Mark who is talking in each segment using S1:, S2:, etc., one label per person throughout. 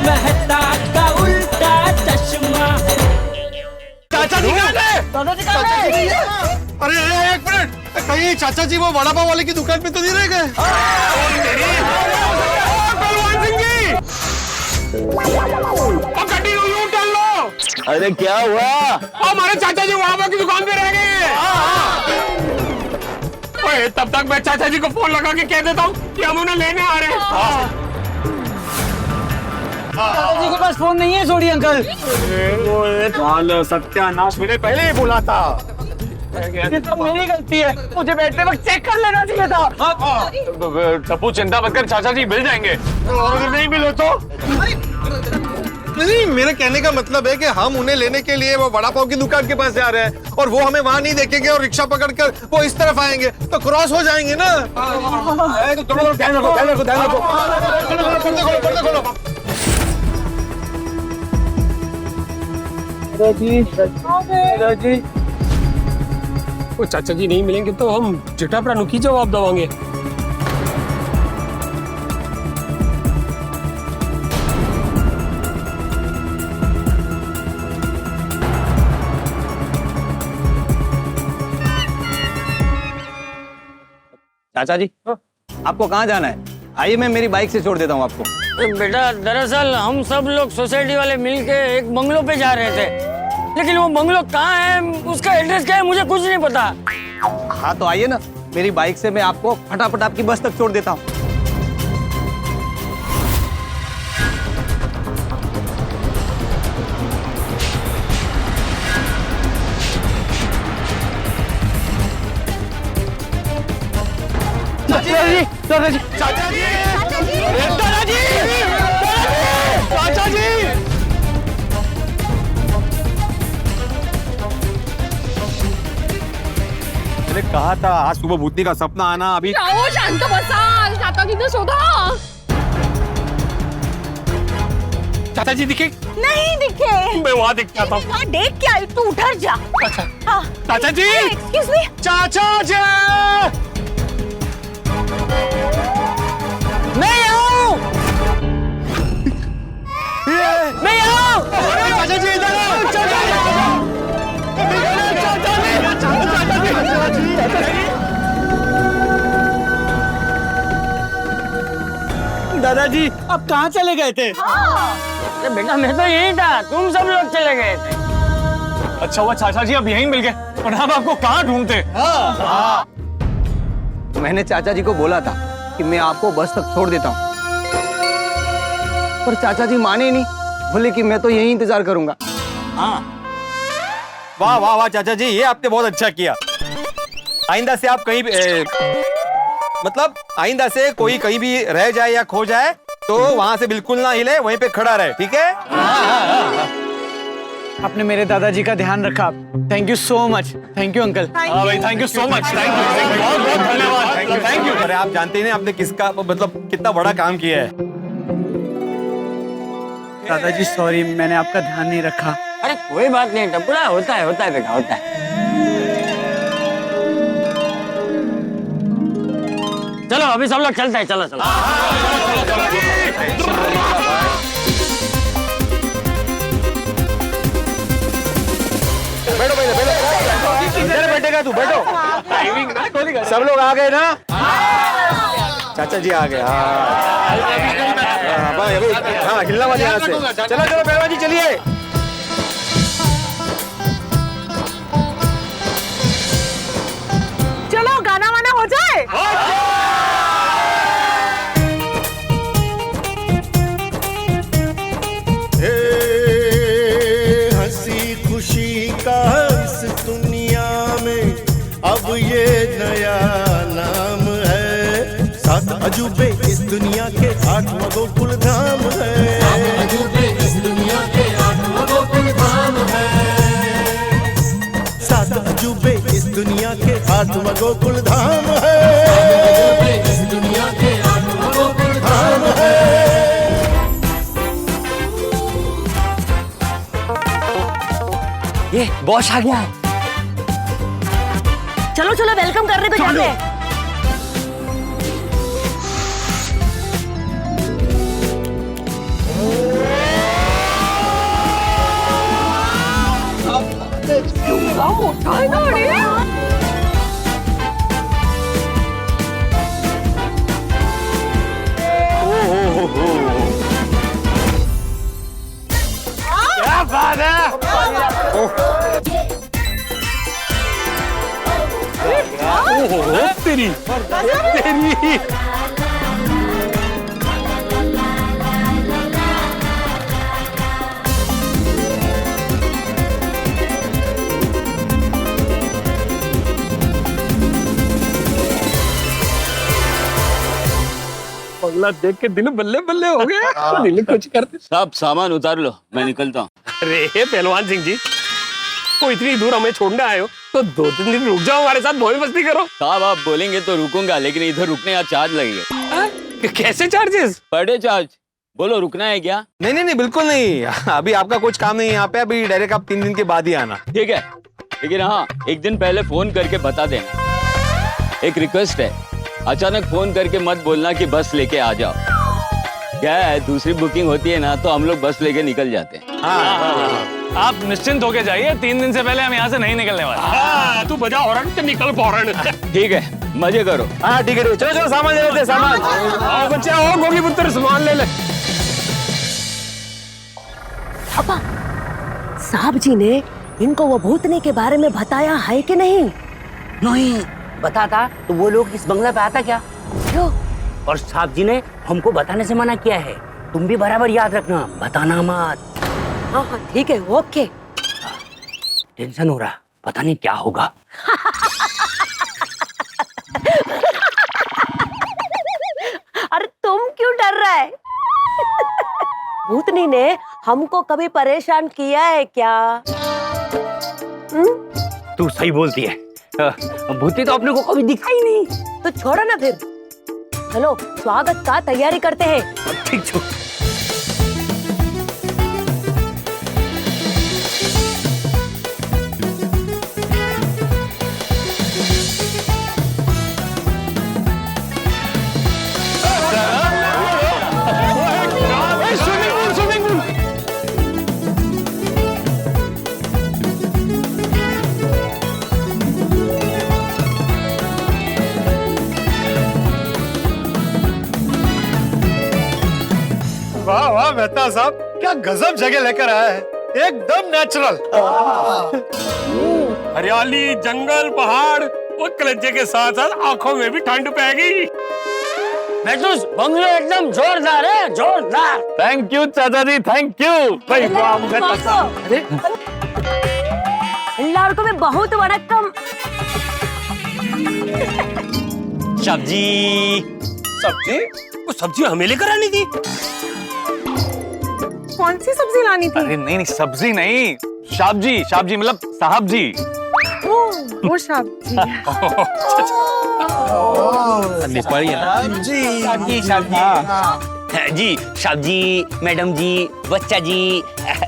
S1: मेहता का उल्टा चश्मा।
S2: चाचा जी कहाँ गए? अरे एक मिनट, कहीं चाचा जी वो वड़ा पाव वाले की दुकान पे तो नहीं रह गए? बलवान सिंह जी, गड्डी यूं डाल लो।
S3: अरे क्या हुआ?
S2: हमारे चाचा जी वड़ा पाव की दुकान पे रह गए। तब तक मैं चाचा जी को फोन लगा के कह देता हूँ कि हम उन्हें लेने आ रहे हैं।
S4: चाचा जी के पास फोन नहीं है सोडी अंकल।
S2: सत्यानाश, मैंने पहले ही बोला था।
S4: ये तो मेरी गलती है, मुझे बैठते वक्त चेक कर लेना चाहिए था।
S2: टप्पू चिंता मत कर, चाचा जी मिल जाएंगे। और अगर नहीं मिले तो? नहीं, मेरे कहने का मतलब है कि हम उन्हें लेने के लिए वो वड़ा पाव की दुकान के पास जा रहे हैं और वो हमें वहां नहीं देखेंगे और रिक्शा पकड़कर वो इस तरफ आएंगे तो क्रॉस हो जाएंगे ना। ध्यान रखो, ध्यान रखो, ध्यान रखो।
S4: जी
S2: वो चाचा जी नहीं मिलेंगे तो हम जटाप्राणु की जवाब दवाएंगे।
S3: चाचा जी, आपको कहाँ जाना है? आइए मैं मेरी बाइक से छोड़ देता हूँ आपको।
S4: बेटा, दरअसल हम सब लोग सोसाइटी वाले मिलके एक बंगलो पे जा रहे थे, लेकिन वो बंगलो कहाँ है, उसका एड्रेस क्या है, मुझे कुछ नहीं पता।
S3: हाँ तो आइए ना, मेरी बाइक से मैं आपको फटाफट आपकी बस तक छोड़ देता हूँ।
S4: दादाजी, दादाजी,
S2: चाचा जी,
S4: दादाजी,
S2: चाचा जी। मैंने कहा था आज सुबह भूतनी का सपना आना। अभी
S5: राहो, शांत बसा, चाचा शोधा।
S2: चाचा जी दिखे?
S5: नहीं दिखे।
S2: मैं वहाँ दिख गया था।
S5: वहाँ देख क्या, तू उधर जा।
S2: अच्छा।
S5: हाँ।
S2: चाचा जी,
S5: एक्सक्यूज मी।
S2: चाचा जी,
S4: मैं आऊं, मैं आऊं।
S2: चाचा जी इधर आओ। चाचा जी,
S4: दादाजी, आप कहाँ चले गए थे? अरे बेटा, मैं तो यही था, तुम सब लोग चले गए थे।
S2: अच्छा हुआ चाचा जी अब यहीं मिल गए, और हम आपको कहाँ ढूंढते।
S3: मैंने चाचा जी को बोला था कि मैं आपको बस तक छोड़ देता हूँ, पर चाचा जी माने नहीं, बोले कि मैं तो यही इंतजार करूंगा।
S6: हाँ, वाह वाह वाह चाचा जी, ये आपने बहुत अच्छा किया। आइंदा से आप कहीं मतलब आइंदा से कोई कहीं भी रह जाए या खो जाए तो वहां से बिल्कुल ना हिले, वहीं पे खड़ा रहे, ठीक है?
S4: आपने मेरे दादाजी का ध्यान रखा, thank you so much. Thank you uncle.
S2: हाँ भाई, thank you so much. Thank you, बहुत बहुत धन्यवाद।
S6: Thank you. अरे आप जानते ही नहीं आपने किसका मतलब कितना बड़ा काम किया है।
S4: दादाजी सॉरी, मैंने आपका ध्यान नहीं रखा।
S7: अरे कोई बात नहीं टपुरा, होता है बेटा, होता है। चलो अभी सब लोग चलते हैं, चलो चलो।
S6: बैठो बैठो बैठो, इधर बैठेगा तू, बैठो। सब लोग आ गए ना? चाचा जी आ गए। हाँ, हिलना मत यहाँ से। चलो चलो पहलवान जी, चलिए।
S5: चलो गाना वाना हो जाए।
S8: हंसी खुशी का इस दुनिया में अब ये नया नाम है। सात अजूबे इस दुनिया के, आठवां गोकुल धाम है। सात अजूबे इस दुनिया के, आठवां गोकुल धाम है। सात अजूबे इस दुनिया के, आठवां गोकुल धाम है। इस दुनिया के, आठवां गोकुल धाम है।
S7: ये बॉस आ गया है।
S5: चलो चलो वेलकम करने को जाते हैं। मोठा आहे गाडी.
S6: क्या बात है? तेरी तेरी बंगला देख के दिल बल्ले बल्ले हो गया. दिल कुछ करते.
S7: सब सामान उतार लो, मैं निकलता हूँ.
S6: अरे पहलवान सिंह जी, वो इतनी दूर हमें छोड़ने आए हो तो 2-3 दिन रुक जाओ, हमारे साथ मौज मस्ती करो.
S7: साहब आप बोलेंगे तो रुकूंगा, लेकिन इधर रुकने का चार्ज लगेगा.
S6: कैसे चार्जेस?
S7: Per day charge. बोलो रुकना है क्या?
S2: नहीं बिल्कुल नहीं. अभी आपका कुछ काम नहीं है यहाँ पे. अभी डायरेक्ट आप 3 दिन के बाद ही आना.
S7: ठीक है, लेकिन हाँ एक दिन पहले फोन करके बता देना. एक रिक्वेस्ट है, अचानक फोन करके मत बोलना कि बस लेके आ जाओ. क्या है, दूसरी बुकिंग होती है ना तो हम लोग बस लेके निकल जाते हैं.
S9: आप निश्चिंत होके जाइए, 3 दिन से पहले हम यहाँ से नहीं निकलने वाले.
S6: तू बजा हॉर्न तो निकल फौरन.
S7: ठीक है, मजे करो.
S6: हाँ ठीक है, चलो चलो सामान ले लेते. सामान आओ बच्चे, आओ गोगी पुत्र, सामान ले ले.
S5: पापा, साहब जी ने इनको वो भूतनी के बारे में बताया है कि नहीं?
S4: नहीं बताता तो वो लोग इस बंगला पे आता क्या?
S5: क्यों?
S4: और साहब जी ने हमको बताने से मना किया है. तुम भी बराबर याद रखना, बताना मत.
S5: हाँ हाँ ठीक है, ओके.
S4: टेंशन हो रहा, पता नहीं क्या होगा.
S5: अरे तुम क्यों डर रहा है? भूतनी ने हमको कभी परेशान किया है क्या?
S4: तू सही बोलती है. भूती तो अपने को कभी दिखाई नहीं.
S5: तो छोड़ो ना फिर. चलो स्वागत का तैयारी करते हैं.
S4: ठीक छो.
S2: वाह वाह मेहता साहब, क्या गजब जगह लेकर आया है. एकदम नेचुरल.
S6: हरियाली, जंगल, पहाड़, वो कलेजे के साथ साथ आंखों में भी ठंड पैगी.
S4: बेटूस, बंगलो एकदम जोरदार है, जोरदार.
S9: थैंक यू चाचा जी, थैंक यू.
S6: भाई वाह, मेहता साहब.
S5: எல்லாருக்குமே बहुत வணக்கம்.
S7: सब्जी.
S6: सब्जी? वो सब्जी हमें लेकर आनी थी.
S5: कौन सी सब्जी लानी थी?
S9: अरे नहीं सब्जी नहीं, साहब जी मतलब साहब जी.
S5: वो सब्जी.
S4: जी साहब जी, मैडम जी, बच्चा जी,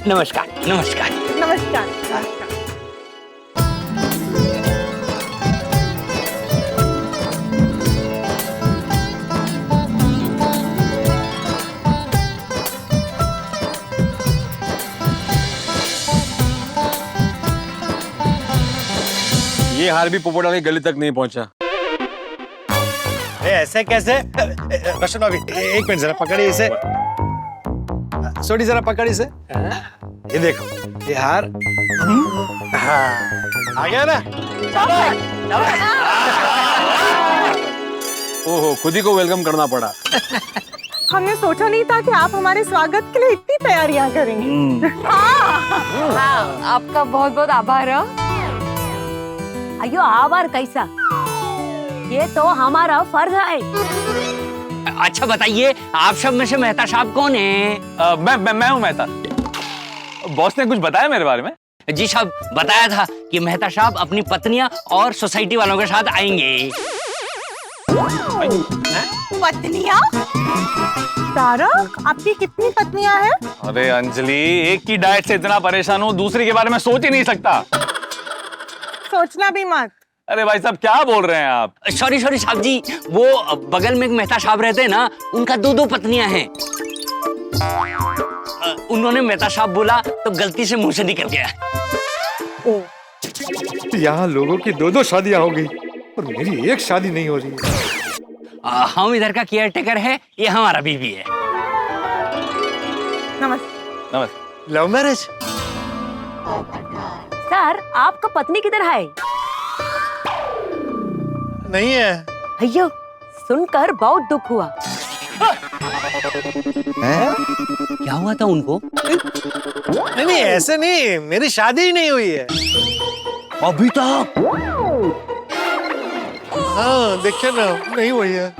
S4: नमस्कार नमस्कार.
S5: नमस्कार.
S2: ये हार भी पोपोटा की गली तक नहीं पहुंचा. ऐसे कैसे? रोशन भाभी, एक मिनट जरा पकड़िए इसे. सोडी जरा पकड़ इसे. ये देखो, ये हार. हाँ, आ गया ना? ओहो, खुद ही को वेलकम करना पड़ा.
S5: हमने सोचा नहीं था कि आप हमारे स्वागत के लिए इतनी तैयारियां करेंगे.
S10: आपका बहुत बहुत आभार.
S5: अयो आभार कैसा? ये तो हमारा फर्ज है.
S4: अच्छा बताइए, आप सब में से मेहता साहब कौन है?
S9: मैं हूँ मेहता. बॉस ने कुछ बताया मेरे बारे में?
S4: जी साहब, बताया था कि मेहता साहब अपनी पत्नियां और सोसाइटी वालों के साथ आएंगे.
S5: पत्नियां? तारक, आपकी कितनी पत्नियां हैं?
S9: अरे अंजलि, एक की डाइट से इतना परेशान हूँ, दूसरी के बारे में सोच ही नहीं सकता.
S5: सोचना भी मत.
S9: अरे भाई साहब, क्या बोल रहे हैं आप?
S4: सॉरी साहब जी, वो बगल में एक मेहता साहब रहते हैं ना, उनका 2 पत्नियां हैं. उन्होंने मेहता साहब बोला तो गलती से मुंह से निकल गया.
S2: यहाँ लोगों की 2-2 शादियां हो गई और मेरी एक शादी नहीं हो रही है।
S7: हम इधर का केयर टेकर है, ये हमारा बीवी है।
S6: नमस्ते।
S2: Love marriage?
S5: सर आपका पत्नी किधर है?
S2: नहीं है।
S5: अयो सुनकर बहुत दुख हुआ।
S7: क्या हुआ था उनको?
S2: नहीं ऐसे नहीं, मेरी शादी ही नहीं हुई है
S7: अभी तक?
S2: हाँ देखिए ना, नहीं हुई है।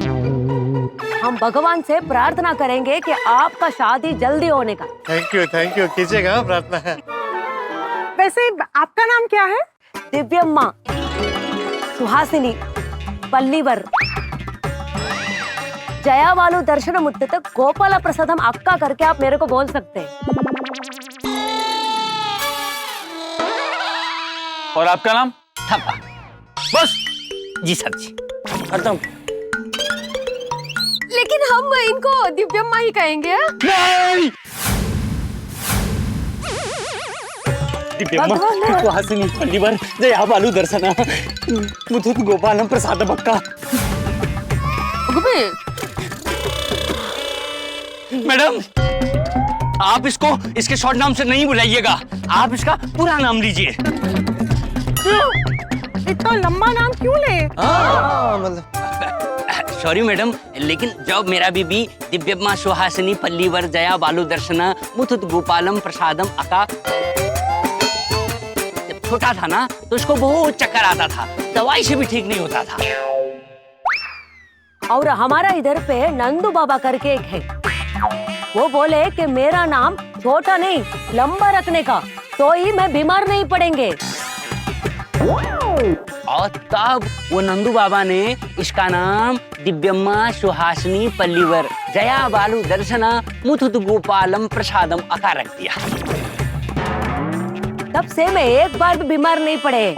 S5: हम भगवान से प्रार्थना करेंगे कि आपका शादी जल्दी होने का।
S2: थैंक यू कीजिएगा, प्रार्थना है।
S10: वैसे आपका नाम क्या है?
S5: दिव्यम्मा, सुहासिनी, पल्लीवर, जयावालु दर्शन मुत्तत गोपाल प्रसादम अक्का करके आप मेरे को बोल सकते हैं।
S9: और आपका नाम?
S7: थप्पा। बस जी सर जी, खत्म।
S10: लेकिन हम इनको दिव्यम्मा ही कहेंगे।
S7: नहीं,
S4: सुहासिनी पल्लीवर जयावालु दर्शना मुथुत गोपालम प्रसादम अक्का। मैडम आप इसको इसके शॉर्ट नाम से नहीं बुलाइएगा, आप इसका पूरा नाम लीजिए।
S10: इतना लंबा नाम क्यों ले?
S7: सॉरी मैडम, लेकिन जब मेरा बीबी दिव्यम्मा सुहासिनी पल्लीवर जयावालु दर्शना मुथुत गोपालम प्रसादम अका जब छोटा था ना, तो इसको बहुत चक्कर आता था, दवाई से भी ठीक नहीं होता था।
S5: और हमारा इधर पे नंदू बाबा करके एक है, वो बोले कि मेरा नाम छोटा नहीं लंबा रखने का, तो ही मैं बीमार नहीं पड़ेंगे।
S7: और तब वो नंदू बाबा ने इसका नाम दिव्यम्मा सुहासिनी पल्लीवर जयावालु दर्शना मुथुत गोपालम प्रसादम अका रख दिया।
S5: तब से मैं एक बार भी बीमार नहीं पड़े।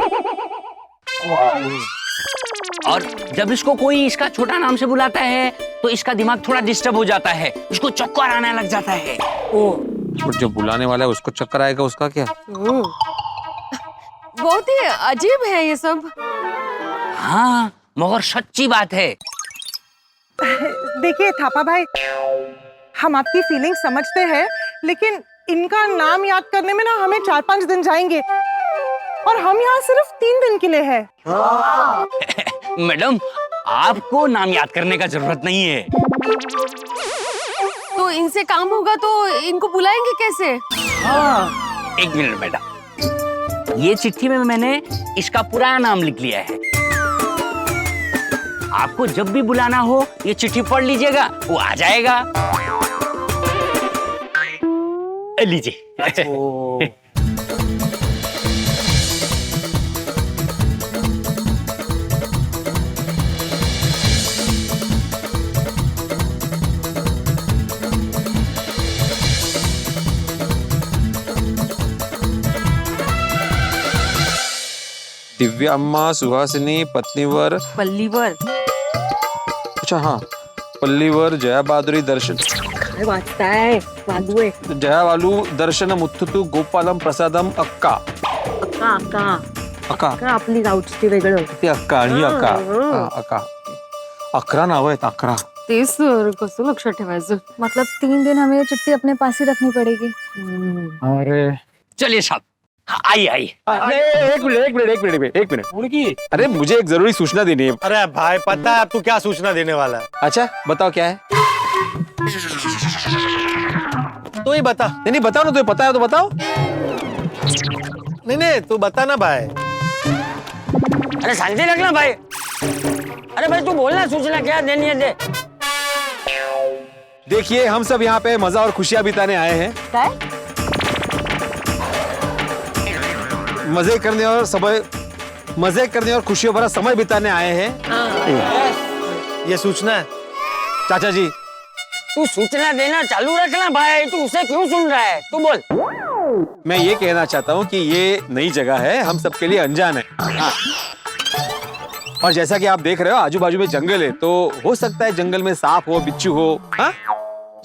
S7: और जब इसको कोई इसका छोटा नाम से बुलाता है तो इसका दिमाग थोड़ा डिस्टर्ब हो जाता है, उसको चक्कर आने लग जाता है।
S6: और जो बुलाने वाला है उसको चक्कर आएगा, उसका क्या?
S10: बहुत ही अजीब है ये सब।
S7: हाँ मगर सच्ची बात है।
S10: देखिए थापा भाई, हम आपकी फीलिंग समझते हैं, लेकिन इनका नाम याद करने में ना हमें 4-5 दिन जाएंगे और हम यहाँ सिर्फ 3 दिन के लिए हैं।
S7: मैडम आपको नाम याद करने का जरूरत नहीं है।
S10: तो इनसे काम होगा तो इनको बुलाएंगे कैसे?
S7: एक मिनट मैडम, ये चिट्ठी में मैंने इसका पूरा नाम लिख लिया है। आपको जब भी बुलाना हो ये चिट्ठी पढ़ लीजिएगा, वो आ जाएगा। लीजिए।
S6: दिव्यम्मा सुहासिनी पत्नीवर
S10: पल्लीवर।
S6: अच्छा हाँ, पल्लीवर जया बहादुरी दर्शन
S5: वाचता है वादुए
S6: जयावालु दर्शन मुथुतु गोपालम प्रसादम अक्का
S5: अक्का अक्का
S6: अक्का
S5: अक्का आपली गावची वेगळं.
S6: ते अक्का आणि अक्का अक्का 11 नाव आहेत, 11.
S10: तेच सर, कसं लक्षात ठेवायचं? मतलब 3 दिन हमें ये चिट्ठी अपने पास ही रखनी पड़ेगी।
S6: अरे
S7: चलिए साहब, हाँ, आइए आइए।
S6: एक मिनट, अरे मुझे एक जरूरी सूचना देनी है।
S2: अरे भाई पता है अब तू क्या सूचना देने वाला है?
S6: अच्छा बताओ क्या है?
S2: तू ही बता।
S6: नहीं बताओ ना, तुम्हें पता है तो बताओ।
S2: नहीं तू बता ना भाई।
S4: अरे शांति रखना भाई। अरे भाई तू बोलना, सूचना क्या देनी है दे।
S6: देखिए हम सब यहाँ पे मजा और खुशियां बिताने आए हैं,
S5: काय?
S6: मजे करने और खुशियों भरा समय बिताने आए हैं।
S2: ये सूचना है।
S6: चाचा जी
S4: तू सूचना देना चालू रखना भाई, तू उसे क्यों सुन रहा है? तू बोल।
S6: मैं ये कहना चाहता हूँ कि ये नई जगह है, हम सबके लिए अनजान है। हाँ। और जैसा कि आप देख रहे हो आजू बाजू में जंगल है, तो हो सकता है जंगल में सांप हो, बिच्छू हो। हाँ?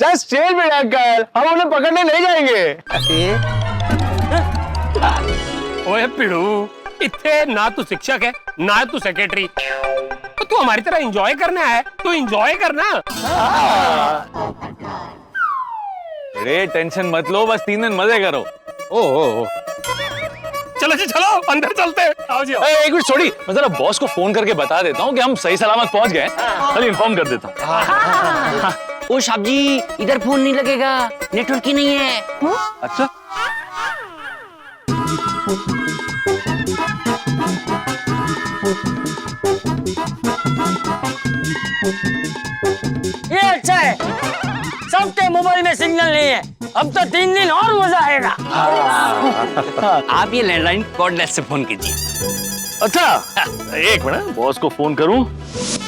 S2: जस्ट चिल मी अंकल, हम उन्हें पकड़ने नहीं जाएंगे।
S9: ओए पिड़ू,
S11: इतने ना तू शिक्षक है ना तू सेक्रेटरी, तो तू हमारी तरह एंजॉय करना है तो एंजॉय करना।
S9: अरे टेंशन मत लो, बस 3 दिन मजे करो। ओह
S11: चलो जी चलो अंदर चलते हैं। आओ जी आओ।
S9: एक मिनट छोड़ी, मैं जरा बॉस को फोन करके बता देता हूँ कि हम सही सलामत पहुंच गए। खाली इन्फॉर्म कर देता हूँ।
S4: ओ साहब जी, इधर फोन नहीं लगेगा, नेटवर्क ही नहीं है।
S9: अच्छा
S4: ये अच्छा है, सबके मोबाइल में सिग्नल नहीं है। अब तो 3 दिन और मजा आएगा। आप ये लैंडलाइन कॉर्डलेस से फोन कीजिए।
S9: अच्छा, एक मिनट बॉस को फोन करूं।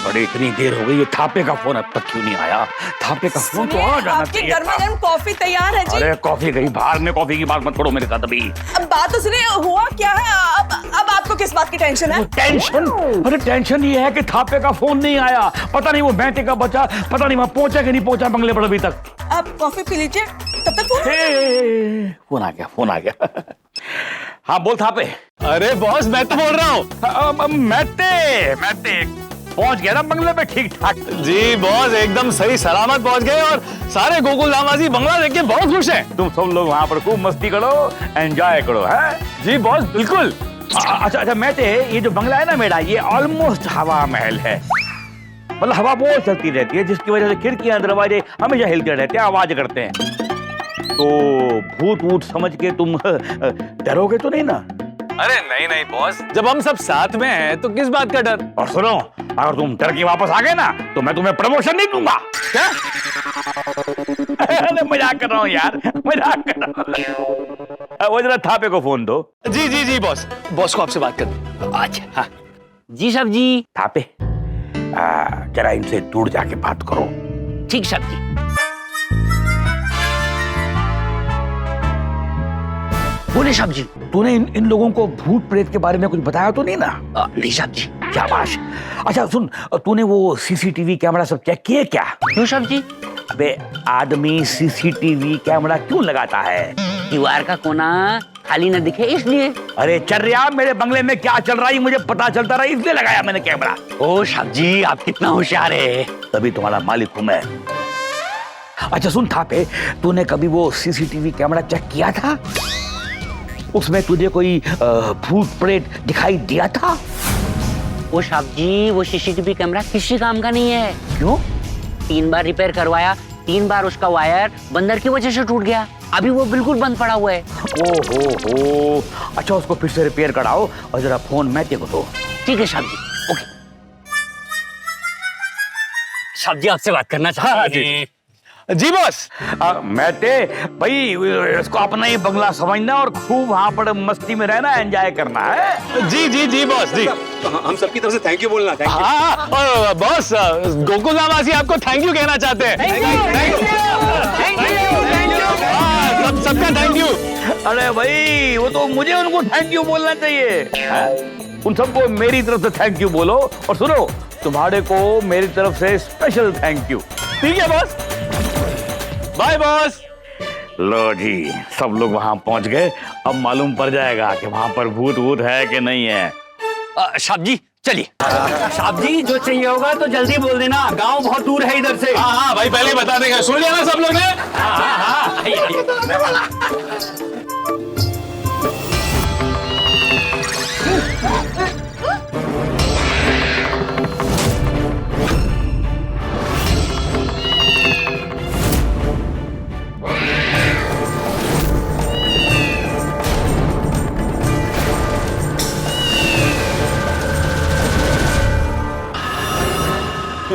S9: अरे इतनी देर हो गई, ये थापे का फोन अब तक क्यों नहीं आया? थापे का फोन तो आ जाना चाहिए।
S10: गर्मा गर्म कॉफी तैयार है जी।
S9: अरे कॉफी गई बाहर में, कॉफी की बात मत करो मेरे साथ अभी।
S10: अब बात तो सुनिए, हुआ क्या है? अब आपको किस बात की टेंशन है?
S9: टेंशन? अरे टेंशन ये है कि थापे का फोन नहीं आया। पता नहीं वो बैठे का बचा, पता नहीं वहां पहुंचा कि नहीं पहुंचा बंगले पर अभी तक।
S10: आप कॉफी पी लीजिए, तब तक
S9: फोन आ गया, फोन आ गया। हाँ बोल थापे। अरे बॉस मैं तो बोल रहा हूँ। मैं पहुंच गया ना बंगले पे ठीक ठाक। जी बॉस, एकदम सही सलामत पहुंच गए और सारे गोकुल धामवासी बंगला देख के बहुत खुश हैं। तुम सब लोग वहां पर खूब मस्ती करो, एंजॉय करो। है जी बॉस, बिल्कुल। अच्छा मैं ये जो बंगला है ना मेरा, ये ऑलमोस्ट हवा महल है। मतलब हवा बहुत चलती रहती है, जिसकी वजह से खिड़कियां दरवाजे हमेशा हिलते रहते हैं, आवाज करते हैं। तो भूत वूत समझ के तुम डरोगे तो नहीं ना? अरे नहीं बॉस, जब हम सब साथ में हैं तो किस बात का डर। और सुनो, अगर तुम डर के वापस आ गए ना तो मैं तुम्हें प्रमोशन नहीं दूंगा। क्या? मजाक कर रहा हूँ यार, मजाक कर रहा हूँ। वो जरा थापे को फोन दो। जी बॉस, बॉस को आपसे बात कर। अच्छा हाँ
S4: जी साहब जी।
S9: थापे जरा इनसे दूर जाके बात करो।
S4: ठीक साहब जी। बोले साहब जी।
S9: तूने इन लोगों को भूत प्रेत के बारे में कुछ बताया तो नहीं ना?
S4: नहीं साहब जी।
S9: क्या बात। अच्छा सुन, तूने वो सीसीटीवी कैमरा सब चेक किए क्या?
S4: क्यों साहब जी?
S9: अबे आदमी सीसीटीवी कैमरा क्यों लगाता है?
S4: दीवार का कोना खाली न दिखे इसलिए।
S9: अरे चर्या, मेरे बंगले में क्या चल रहा है मुझे पता चलता रहा, इसलिए लगाया मैंने कैमरा।
S4: ओ साहब जी, आप कितना होशियार है।
S9: तभी तुम्हारा मालिक हूं मैं। अच्छा सुन थापे, तूने कभी वो सीसीटीवी कैमरा चेक किया था? उसमें तुझे कोई भूत प्रेत दिखाई दिया था?
S4: ओ साहब जी, वो सीसीटीवी कैमरा किसी काम का नहीं है।
S9: क्यों?
S4: 3 बार रिपेयर करवाया, 3 बार उसका वायर बंदर की वजह से टूट गया। अभी वो बिल्कुल बंद पड़ा हुआ है।
S9: ओहो। अच्छा उसको फिर से रिपेयर कराओ और जरा फोन मैते को दो।
S4: ठीक है साहब जी। ओके साहब जी, आपसे बात करना चाहते हैं।
S9: जी बॉस। मैते भाई, इसको अपना ही बंगला समझना और खूब वहां पर मस्ती में रहना, एंजॉय करना है। जी बॉस जी।
S6: हम सबकी तरफ से थैंक यू बोलना। Thank you.
S9: हाँ बॉस, गोकुल धामवासी आपको थैंक यू कहना चाहते हैं। सबका थैंक यू। अरे भाई, वो तो मुझे उनको थैंक यू बोलना चाहिए। उन सबको मेरी तरफ से थैंक यू बोलो। और सुनो, तुम्हारे को मेरी तरफ से स्पेशल थैंक यू। ठीक है बॉस? Bye boss. लो जी, सब लोग वहां पहुंच गए। अब मालूम पड़ जाएगा कि वहां पर भूत वूत है कि नहीं है।
S4: साहब जी चलिए। साहब जी, जो चाहिए होगा तो जल्दी बोल देना, गांव बहुत दूर है इधर से।
S9: हाँ भाई, पहले बता देंगे। सुन लिया ना सब लोग ने?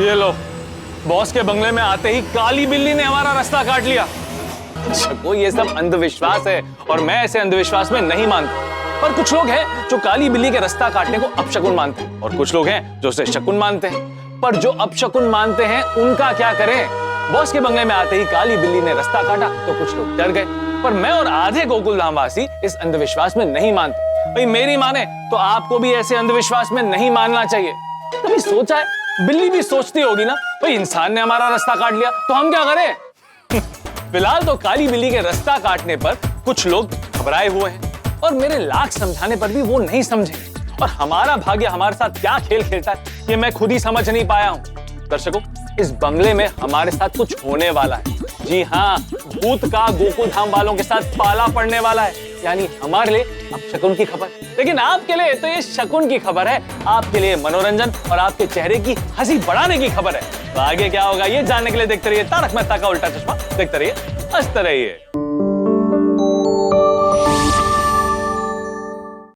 S9: ये लो, बॉस के बंगले में आते ही काली बिल्ली ने हमारा रास्ता काट लिया। वो ये सब अंधविश्वास है और मैं ऐसे अंधविश्वास में नहीं मानता। पर कुछ लोग हैं जो काली बिल्ली के रास्ता काटने को अपशकुन मानते हैं और कुछ लोग हैं जो उसे शकुन मानते हैं। पर जो अपशकुन मानते हैं उनका क्या करें? बॉस के बंगले में आते ही काली बिल्ली ने रास्ता काटा तो कुछ लोग डर गए। पर मैं और आधे गोकुल धामवासी इस अंधविश्वास में नहीं मानते। भाई मेरी माने तो आपको भी ऐसे अंधविश्वास में नहीं मानना चाहिए। कभी सोचा है, बिल्ली भी सोचती होगी ना, भाई इंसान ने हमारा रास्ता काट लिया तो हम क्या करें? फिलहाल तो काली बिल्ली के रास्ता काटने पर कुछ लोग घबराए हुए हैं और मेरे लाख समझाने पर भी वो नहीं समझे। और हमारा भाग्य हमारे साथ क्या खेल खेलता है ये मैं खुद ही समझ नहीं पाया हूँ। दर्शकों, इस बंगले में हमारे साथ कुछ होने वाला है। जी हाँ, भूत का गोकुल धाम वालों के साथ पाला पड़ने वाला है, यानी हमारे लिए अब शकुन की खबर। लेकिन आपके लिए तो ये शकुन की खबर है, आपके लिए मनोरंजन और आपके चेहरे की हंसी बढ़ाने की खबर है। तो आगे क्या होगा ये जानने के लिए देखते रहिए तारक मेहता का उल्टा चश्मा। देखते रहिए, हंसते रहिए।